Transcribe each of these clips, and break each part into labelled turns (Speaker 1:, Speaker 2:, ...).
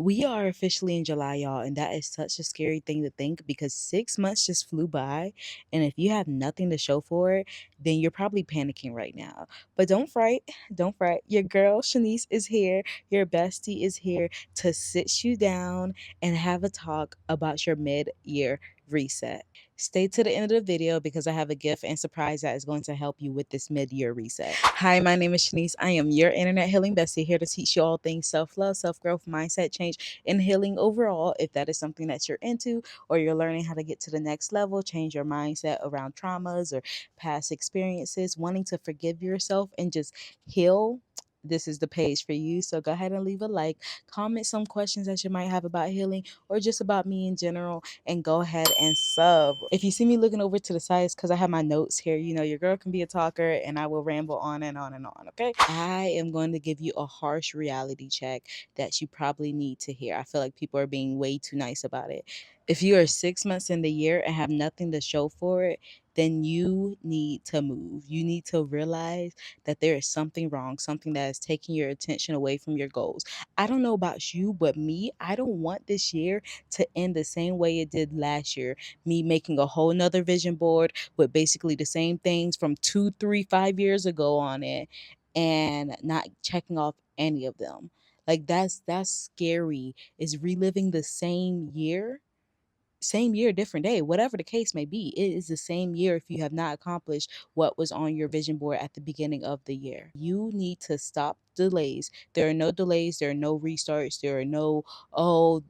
Speaker 1: We are officially in July, y'all, and that is such a scary thing to think because 6 months just flew by. And if you have nothing to show for it, then you're probably panicking right now. But don't fright, don't fret. Your girl Shanice is here, your bestie is here to sit you down and have a talk about your mid year reset. Stay to the end of the video because I have a gift and surprise that is going to help you with this mid-year reset. Hi, my name is Shanice. I am your internet healing bestie here to teach you all things self-love, self-growth, mindset change, and healing overall. If that is something that you're into or you're learning how to get to the next level, change your mindset around traumas or past experiences, wanting to forgive yourself and just heal, this is the page for you. So go ahead and leave a like, comment some questions that you might have about healing or just about me in general, and go ahead and sub. If you see me looking over to the side, it's because I have my notes here. You know, your girl can be a talker and I will ramble on and on and on, okay? I am going to give you a harsh reality check that you probably need to hear. I feel like people are being way too nice about it. If you are 6 months in the year and have nothing to show for it, then you need to move. You need to realize that there is something wrong, something that is taking your attention away from your goals. I don't know about you, but me, I don't want this year to end the same way it did last year. Me making a whole nother vision board with basically the same things from 2, 3, 5 years ago on it and not checking off any of them. Like that's scary. Is reliving the same year, different day, whatever the case may be. It is the same year if you have not accomplished what was on your vision board at the beginning of the year. You need to stop delays. There are no delays, there are no restarts, there are no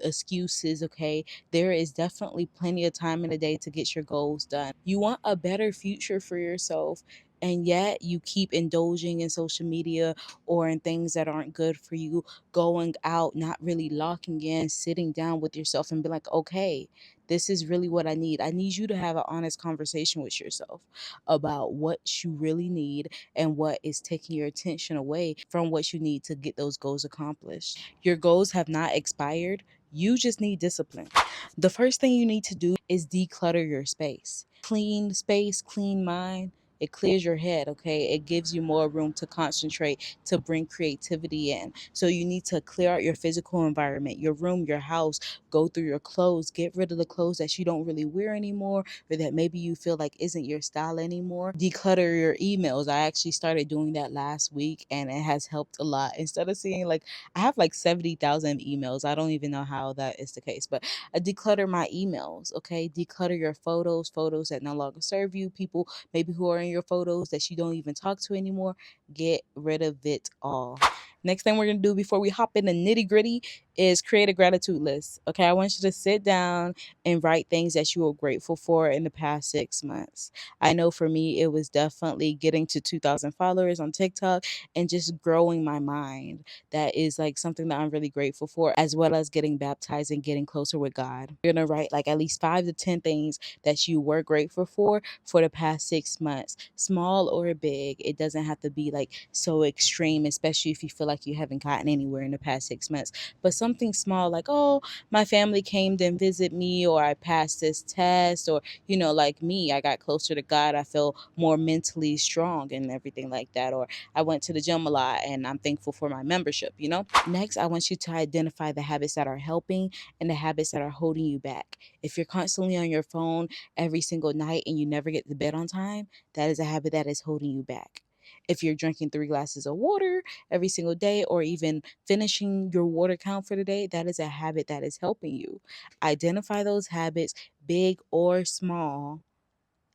Speaker 1: excuses, okay? There is definitely plenty of time in the day to get your goals done. You want a better future for yourself, and yet you keep indulging in social media or in things that aren't good for you, going out, not really locking in, sitting down with yourself and be like, okay, this is really what I need. I need you to have an honest conversation with yourself about what you really need and what is taking your attention away from what you need to get those goals accomplished. Your goals have not expired. You just need discipline. The first thing you need to do is declutter your space. Clean space, clean mind. It clears your head, okay? It gives you more room to concentrate, to bring creativity in. So you need to clear out your physical environment, your room, your house, go through your clothes, get rid of the clothes that you don't really wear anymore or that maybe you feel like isn't your style anymore. Declutter your emails. I actually started doing that last week and it has helped a lot. Instead of seeing like, I have like 70,000 emails. I don't even know how that is the case, but I declutter my emails, okay? Declutter your photos that no longer serve you, people maybe who are in your photos that you don't even talk to anymore. Get rid of it all. Next thing we're going to do before we hop in the nitty gritty is create a gratitude list. Okay, I want you to sit down and write things that you are grateful for in the past 6 months. I know for me, it was definitely getting to 2,000 followers on TikTok and just growing my mind. That is like something that I'm really grateful for, as well as getting baptized and getting closer with God. You're going to write like at least 5 to 10 things that you were grateful for the past 6 months, small or big. It doesn't have to be like so extreme, especially if you feel like you haven't gotten anywhere in the past 6 months. But something small like, oh, my family came to visit me, or I passed this test, or, you know, like me, I got closer to God. I feel more mentally strong and everything like that. Or I went to the gym a lot and I'm thankful for my membership, you know? Next, I want you to identify the habits that are helping and the habits that are holding you back. If you're constantly on your phone every single night and you never get to bed on time, that is a habit that is holding you back. If you're drinking 3 glasses of water every single day, or even finishing your water count for the day, that is a habit that is helping you. Identify those habits, big or small,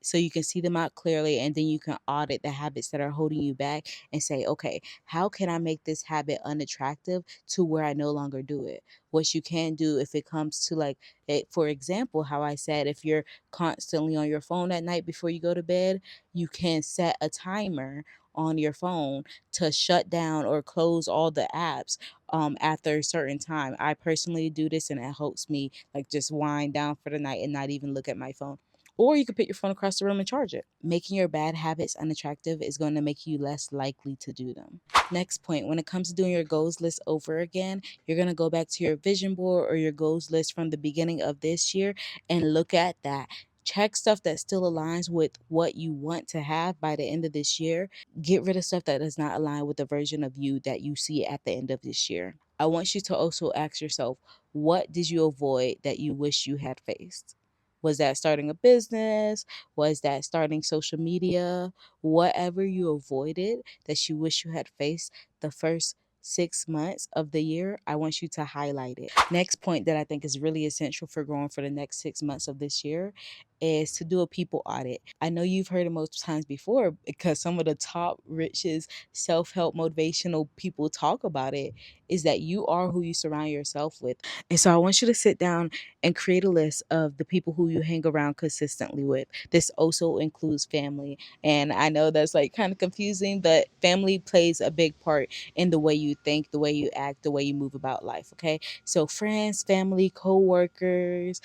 Speaker 1: so you can see them out clearly, and then you can audit the habits that are holding you back and say, okay, how can I make this habit unattractive to where I no longer do it? What you can do if it comes to like it, for example, how I said, if you're constantly on your phone at night before you go to bed, you can set a timer on your phone to shut down or close all the apps after a certain time. I personally do this and it helps me like just wind down for the night and not even look at my phone. Or you can put your phone across the room and charge it. Making your bad habits unattractive is going to make you less likely to do them. Next point, when it comes to doing your goals list over again, you're going to go back to your vision board or your goals list from the beginning of this year and look at that. Check stuff that still aligns with what you want to have by the end of this year. Get rid of stuff that does not align with the version of you that you see at the end of this year. I want you to also ask yourself, what did you avoid that you wish you had faced? Was that starting a business? Was that starting social media? Whatever you avoided that you wish you had faced the first 6 months of the year, I want you to highlight it. Next point that I think is really essential for growing for the next 6 months of this year is to do a people audit. I know you've heard it most times before because some of the top richest self-help motivational people talk about it, is that you are who you surround yourself with. And so I want you to sit down and create a list of the people who you hang around consistently with. This also includes family. And I know that's like kind of confusing, but family plays a big part in the way you think, the way you act, the way you move about life. Okay. So friends, family, co-workers,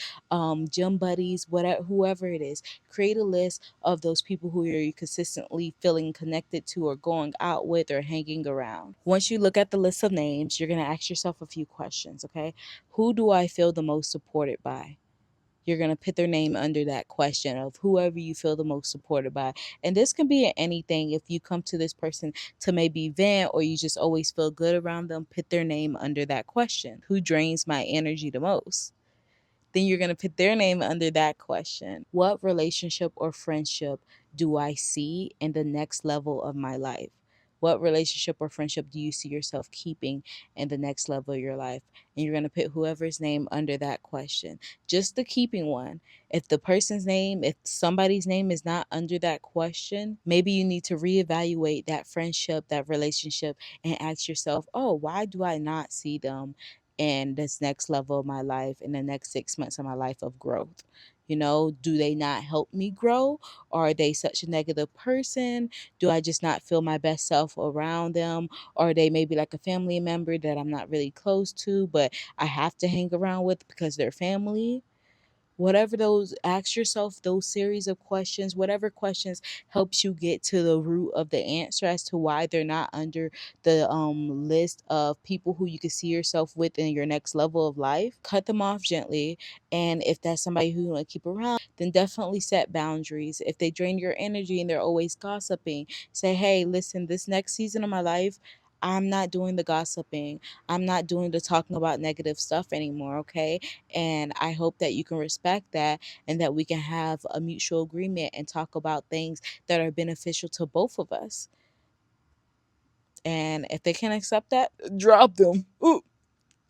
Speaker 1: gym buddies, whatever, whoever it is, create a list of those people who you're consistently feeling connected to or going out with or hanging around. Once you look at the list of names, you're going to ask yourself a few questions. Okay. Who do I feel the most supported by? You're going to put their name under that question of whoever you feel the most supported by. And this can be anything. If you come to this person to maybe vent or you just always feel good around them, put their name under that question. Who drains my energy the most? Then you're going to put their name under that question. What relationship or friendship do I see in the next level of my life? What relationship or friendship do you see yourself keeping in the next level of your life? And you're going to put whoever's name under that question, just the keeping one. If the person's name, if somebody's name is not under that question, maybe you need to reevaluate that friendship, that relationship, and ask yourself, oh, why do I not see them in this next level of my life, in the next 6 months of my life of growth? You know, do they not help me grow? Or are they such a negative person? Do I just not feel my best self around them? Or are they maybe like a family member that I'm not really close to, but I have to hang around with because they're family? Whatever those, ask yourself those series of questions. Whatever questions helps you get to the root of the answer as to why they're not under the list of people who you can see yourself with in your next level of life. Cut them off gently. And if that's somebody who you want to keep around, then definitely set boundaries. If they drain your energy and they're always gossiping, say, hey, listen, this next season of my life, I'm not doing the gossiping. I'm not doing the talking about negative stuff anymore, okay? And I hope that you can respect that and that we can have a mutual agreement and talk about things that are beneficial to both of us. And if they can't accept that, drop them. Ooh,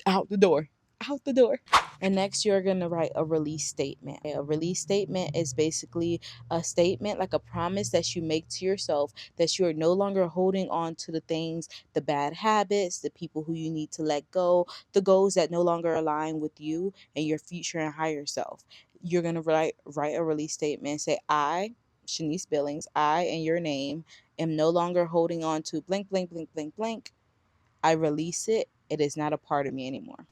Speaker 1: out the door. Out the door. And next, you're going to write a release statement. A release statement is basically a statement, like a promise that you make to yourself that you are no longer holding on to the things, the bad habits, the people who you need to let go, the goals that no longer align with you and your future and higher self. You're going to write a release statement and say, I, Shanice Billings, I and your name, am no longer holding on to blank, blank, blank, blank, blank. I release it. It is not a part of me anymore.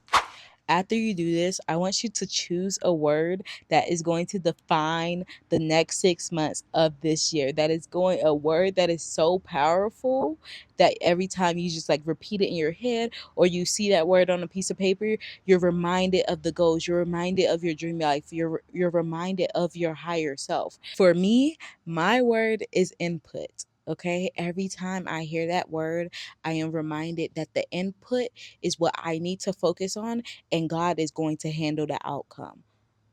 Speaker 1: After you do this, I want you to choose a word that is going to define the next 6 months of this year. That is going, a word that is so powerful that every time you just like repeat it in your head or you see that word on a piece of paper, you're reminded of the goals, you're reminded of your dream life, you're reminded of your higher self. For me, my word is input. Okay, every time I hear that word, I am reminded that the input is what I need to focus on, and God is going to handle the outcome.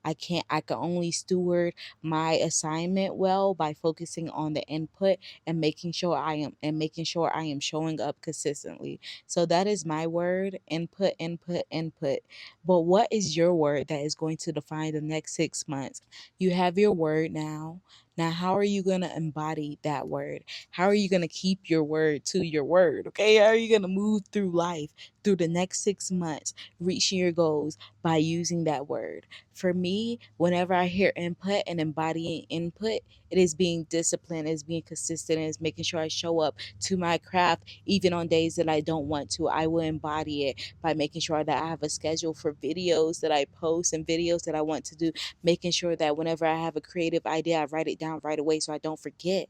Speaker 1: I can only steward my assignment well by focusing on the input and making sure I am showing up consistently. So that is my word: input, input, input. But what is your word that is going to define the next 6 months? You have your word now. Now, how are you going to embody that word? How are you going to keep your word to your word? Okay. How are you going to move through life through the next 6 months, reaching your goals by using that word? For me, whenever I hear input and embodying input, it is being disciplined, it's being consistent, it's making sure I show up to my craft even on days that I don't want to. I will embody it by making sure that I have a schedule for videos that I post and videos that I want to do, making sure that whenever I have a creative idea, I write it down right away so I don't forget.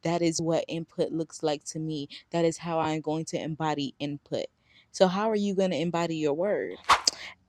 Speaker 1: That is what input looks like to me. That is how I'm going to embody input. So how are you going to embody your word?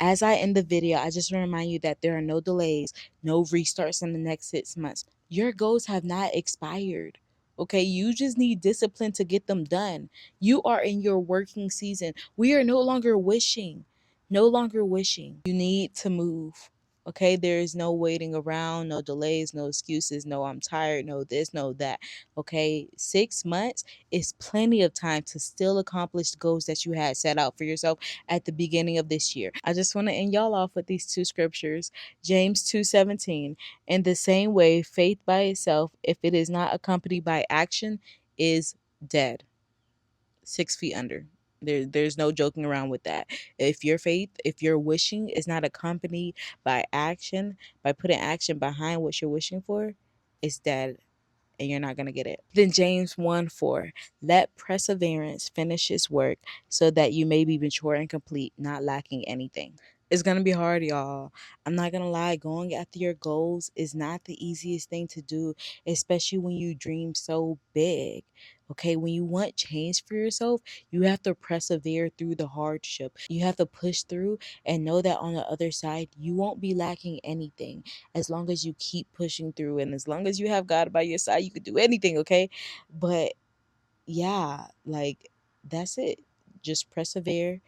Speaker 1: As I end the video, I just want to remind you that there are no delays, no restarts in the next 6 months. Your goals have not expired. Okay, you just need discipline to get them done. You are in your working season. We are no longer wishing, no longer wishing. You need to move. Okay, there is no waiting around, no delays, no excuses, no I'm tired, no this, no that. Okay, 6 months is plenty of time to still accomplish the goals that you had set out for yourself at the beginning of this year. I just want to end y'all off with these two scriptures. James 2:17. In the same way, faith by itself, if it is not accompanied by action, is dead. 6 feet under. There's no joking around with that. If your faith, if your wishing is not accompanied by action, by putting action behind what you're wishing for, it's dead and you're not going to get it. Then James 1:4, let perseverance finish its work so that you may be mature and complete, not lacking anything. It's going to be hard, y'all. I'm not going to lie. Going after your goals is not the easiest thing to do, especially when you dream so big. Okay, when you want change for yourself, you have to persevere through the hardship. You have to push through and know that on the other side, you won't be lacking anything as long as you keep pushing through and as long as you have God by your side, you could do anything, okay? But yeah, like that's it. Just persevere,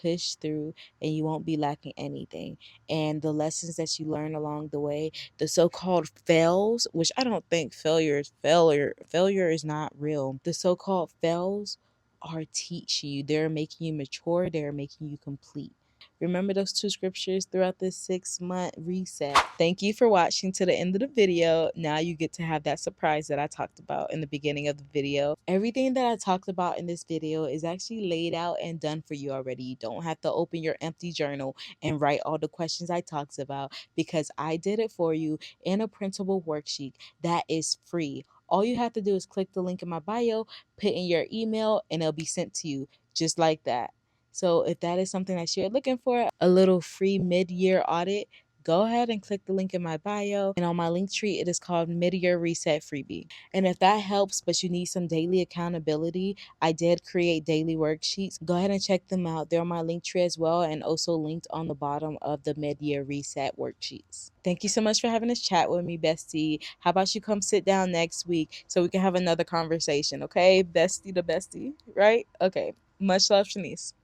Speaker 1: push through, and you won't be lacking anything. And the lessons that you learn along the way, the so-called fails, which I don't think failure is failure. Failure is not real. The so-called fails are teaching you. They're making you mature. They're making you complete. Remember those two scriptures throughout this 6-month reset. Thank you for watching to the end of the video. Now you get to have that surprise that I talked about in the beginning of the video. Everything that I talked about in this video is actually laid out and done for you already. You don't have to open your empty journal and write all the questions I talked about because I did it for you in a printable worksheet that is free. All you have to do is click the link in my bio, put in your email, and it'll be sent to you just like that. So if that is something that you're looking for, a little free mid-year audit, go ahead and click the link in my bio. And on my link tree, it is called Mid-Year Reset Freebie. And if that helps, but you need some daily accountability, I did create daily worksheets. Go ahead and check them out. They're on my link tree as well and also linked on the bottom of the Mid-Year Reset worksheets. Thank you so much for having this chat with me, Bestie. How about you come sit down next week so we can have another conversation, okay? Bestie to bestie, right? Okay. Much love, Shanice.